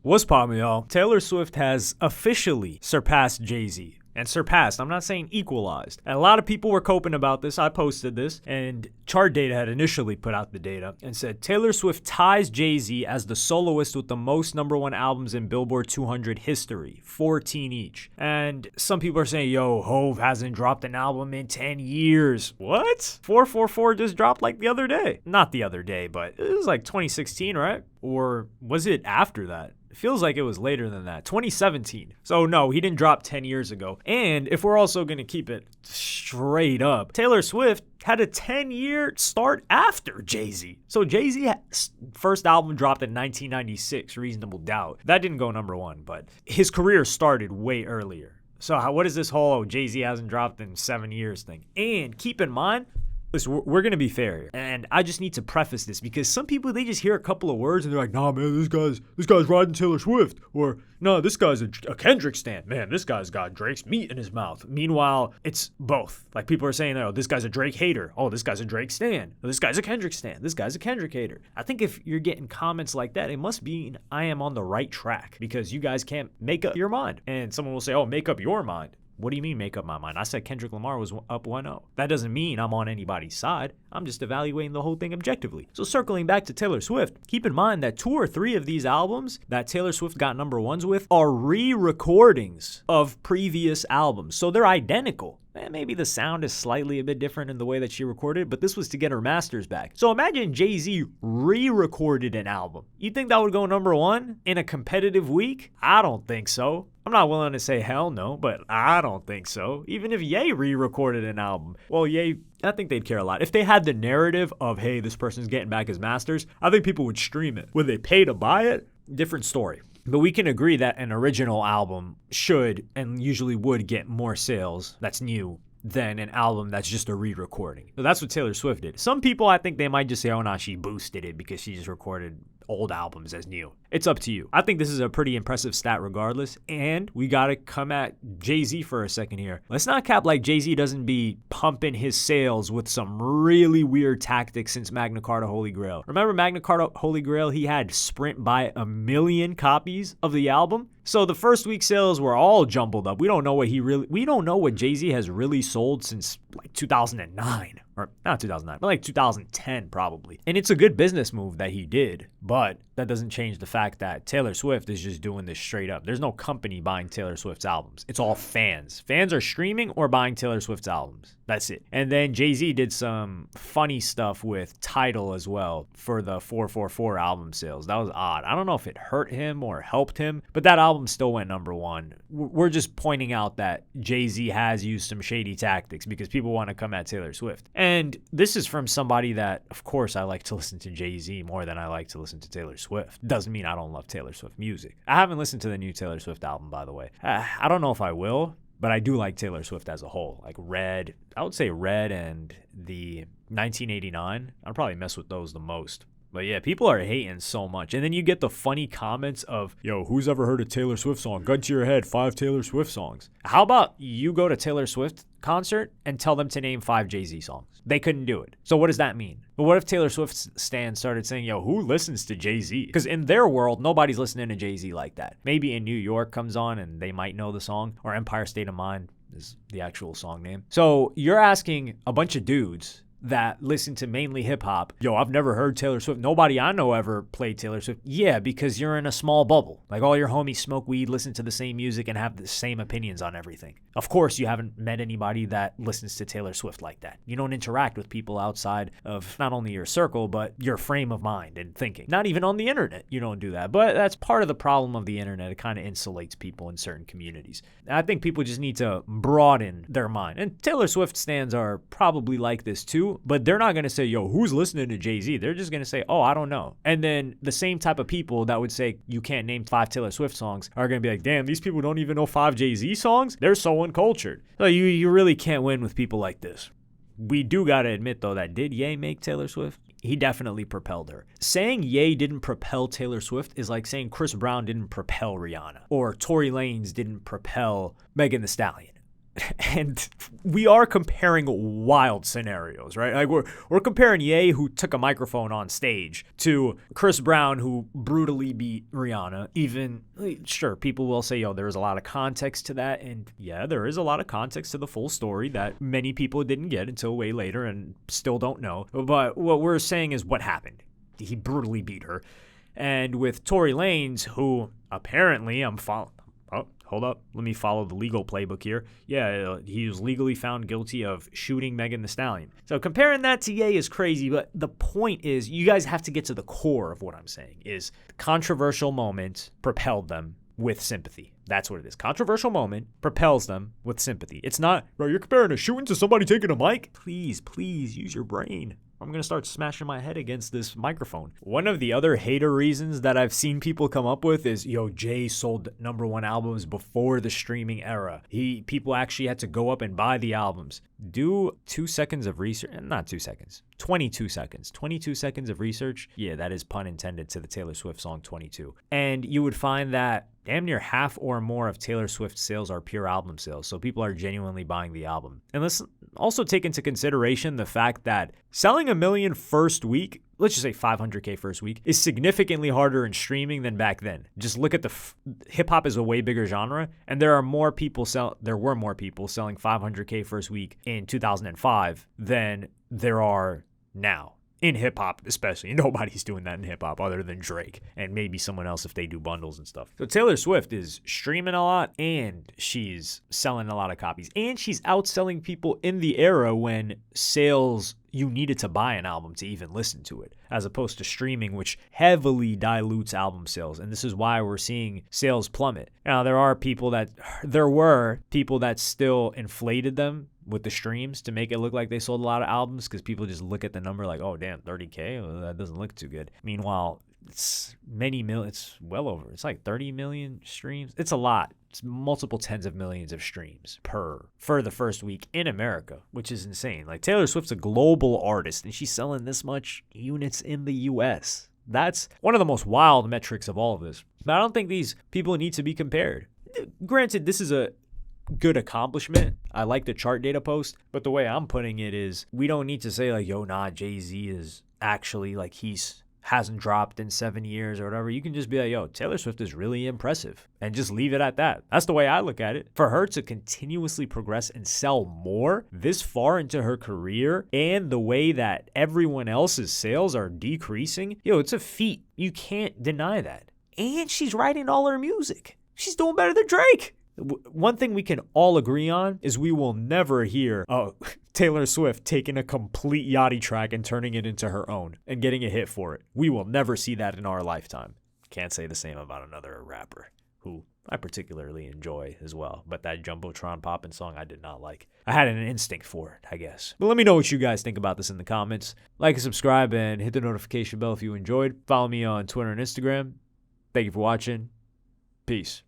What's poppin', y'all? Taylor Swift has officially surpassed Jay-Z. And surpassed, I'm not saying equalized. And a lot of people were coping about this. I posted this, and Chart Data had initially put out the data and said Taylor Swift ties Jay-Z as the soloist with the most #1 albums in Billboard 200 history, 14 each. And some people are saying, yo, Hove hasn't dropped an album in 10 years. What? 444 just dropped like the other day. Not the other day, but it was like 2016, right? Or was it after that? It feels like it was later than that. 2017. So no, he didn't drop 10 years ago. And if we're also going to keep it straight up, Taylor Swift had a 10-year start after Jay-Z. So Jay-Z's first album dropped in 1996, Reasonable Doubt. That didn't go #1, but his career started way earlier. So what is this whole Jay-Z hasn't dropped in 7 years thing? And keep in mind, listen, we're going to be fair here. And I just need to preface this because some people, they just hear a couple of words and they're like, nah, man, this guy's riding Taylor Swift. Or, no, this guy's a Kendrick stan. Man, this guy's got Drake's meat in his mouth. Meanwhile, it's both. Like people are saying, oh, this guy's a Drake hater. Oh, this guy's a Drake stan. Oh, this guy's a Kendrick stan. This guy's a Kendrick hater. I think if you're getting comments like that, it must mean I am on the right track because you guys can't make up your mind. And someone will say, oh, make up your mind. What do you mean make up my mind? I said Kendrick Lamar was up 1-0. That doesn't mean I'm on anybody's side. I'm just evaluating the whole thing objectively. So circling back to Taylor Swift, keep in mind that 2 or 3 of these albums that Taylor Swift got #1s with are re-recordings of previous albums. So they're identical. Maybe the sound is slightly a bit different in the way that she recorded, but this was to get her masters back. So imagine Jay-Z re-recorded an album. You think that would go #1 in a competitive week? I don't think so. I'm not willing to say hell no, but I don't think so. Even if Ye re-recorded an album. Well, Ye, I think they'd care a lot. If they had the narrative of, hey, this person's getting back his masters, I think people would stream it. Would they pay to buy it? Different story. But we can agree that an original album should and usually would get more sales that's new than an album that's just a re-recording. So that's what Taylor Swift did. Some people, I think they might just say, oh, nah, she boosted it because she just recorded old albums as new. It's up to you. I think this is a pretty impressive stat regardless. And we got to come at Jay-Z for a second here. Let's not cap like Jay-Z doesn't be pumping his sales with some really weird tactics since Magna Carta Holy Grail. Remember Magna Carta Holy Grail? He had Sprint buy 1 million copies of the album. So the first week sales were all jumbled up. We don't know what Jay-Z has really sold since like 2009. Or not 2009, but like 2010 probably. And it's a good business move that he did, but that doesn't change the fact that Taylor Swift is just doing this straight up. There's no company buying Taylor Swift's albums. It's all fans. Fans are streaming or buying Taylor Swift's albums. That's it. And then Jay-Z did some funny stuff with Tidal as well for the 444 album sales. That was odd. I don't know if it hurt him or helped him, but that album still went #1. We're just pointing out that Jay-Z has used some shady tactics because people want to come at Taylor Swift. And this is from somebody that, of course, I like to listen to Jay-Z more than I like to listen to Taylor Swift. Doesn't mean I don't love Taylor Swift music. I haven't listened to the new Taylor Swift album, by the way. I don't know if I will, but I do like Taylor Swift as a whole. Like Red, I would say Red and the 1989. I'd probably mess with those the most. But yeah, people are hating so much. And then you get the funny comments of, yo, who's ever heard a Taylor Swift song? Gun to your head, 5 Taylor Swift songs. How about you go to Taylor Swift concert and tell them to name 5 Jay-Z songs? They couldn't do it. So what does that mean? But what if Taylor Swift's stans started saying, yo, who listens to Jay-Z? Because in their world, nobody's listening to Jay-Z like that. Maybe In New York comes on and they might know the song, or Empire State of Mind is the actual song name. So you're asking a bunch of dudes that listen to mainly hip hop, yo, I've never heard Taylor Swift. Nobody I know ever played Taylor Swift. Yeah, because you're in a small bubble. Like all your homies smoke weed, listen to the same music, and have the same opinions on everything. Of course, you haven't met anybody that listens to Taylor Swift like that. You don't interact with people outside of not only your circle, but your frame of mind and thinking. Not even on the internet, you don't do that. But that's part of the problem of the internet. It kind of insulates people in certain communities. I think people just need to broaden their mind. And Taylor Swift stans are probably like this too. But they're not going to say, yo, who's listening to Jay-Z? They're just going to say, oh, I don't know. And then the same type of people that would say you can't name 5 Taylor Swift songs are going to be like, damn, these people don't even know 5 Jay-Z songs? They're so uncultured. So you really can't win with people like this. We do got to admit, though, that did Ye make Taylor Swift? He definitely propelled her. Saying Ye didn't propel Taylor Swift is like saying Chris Brown didn't propel Rihanna or Tory Lanez didn't propel Megan Thee Stallion. And we are comparing wild scenarios, right? Like we're comparing Ye, who took a microphone on stage, to Chris Brown, who brutally beat Rihanna. Even, sure, people will say, yo, there's a lot of context to that. And yeah, there is a lot of context to the full story that many people didn't get until way later and still don't know. But what we're saying is what happened. He brutally beat her. And with Tory Lanez, who apparently hold up. Let me follow the legal playbook here. Yeah, he was legally found guilty of shooting Megan Thee Stallion. So comparing that to Ye is crazy, but the point is you guys have to get to the core of what I'm saying is controversial moment propelled them with sympathy. That's what it is. Controversial moment propels them with sympathy. It's not, bro, you're comparing a shooting to somebody taking a mic? Please use your brain. I'm going to start smashing my head against this microphone. One of the other hater reasons that I've seen people come up with is, yo, Jay sold #1 albums before the streaming era. People actually had to go up and buy the albums. Do 2 seconds of research. Not 2 seconds. 22 seconds. 22 seconds of research. Yeah, that is pun intended to the Taylor Swift song 22. And you would find that damn near half or more of Taylor Swift's sales are pure album sales. So people are genuinely buying the album. And let's also take into consideration the fact that selling 1 million first week, let's just say 500K first week, is significantly harder in streaming than back then. Just look at hip hop is a way bigger genre, and there were more people selling 500K first week in 2005 than there are now. In hip-hop especially. Nobody's doing that in hip-hop other than Drake and maybe someone else if they do bundles and stuff. So Taylor Swift is streaming a lot and she's selling a lot of copies. And she's outselling people in the era when sales, you needed to buy an album to even listen to it, as opposed to streaming, which heavily dilutes album sales. And this is why we're seeing sales plummet. Now, there were people that still inflated them with the streams to make it look like they sold a lot of albums, because people just look at the number like, oh, damn, 30K? Well, that doesn't look too good. Meanwhile, it's it's like 30 million streams. It's a lot. It's multiple tens of millions of streams for the first week in America, which is insane. Like, Taylor Swift's a global artist and she's selling this much units in the US. That's one of the most wild metrics of all of this. But I don't think these people need to be compared. Granted, this is a good accomplishment. I like the chart data post, but the way I'm putting it is we don't need to say like, yo, nah, Jay-Z is actually like hasn't dropped in 7 years or whatever. You can just be like, yo, Taylor Swift is really impressive, and just leave it at that. That's the way I look at it. For her to continuously progress and sell more this far into her career, and the way that everyone else's sales are decreasing, yo, it's a feat. You can't deny that. And she's writing all her music. She's doing better than Drake. One thing we can all agree on is we will never hear, Taylor Swift taking a complete Yachty track and turning it into her own and getting a hit for it. We will never see that in our lifetime. Can't say the same about another rapper who I particularly enjoy as well. But that Jumbotron poppin' song I did not like. I had an instinct for it, I guess. But let me know what you guys think about this in the comments. Like and subscribe and hit the notification bell if you enjoyed. Follow me on Twitter and Instagram. Thank you for watching. Peace.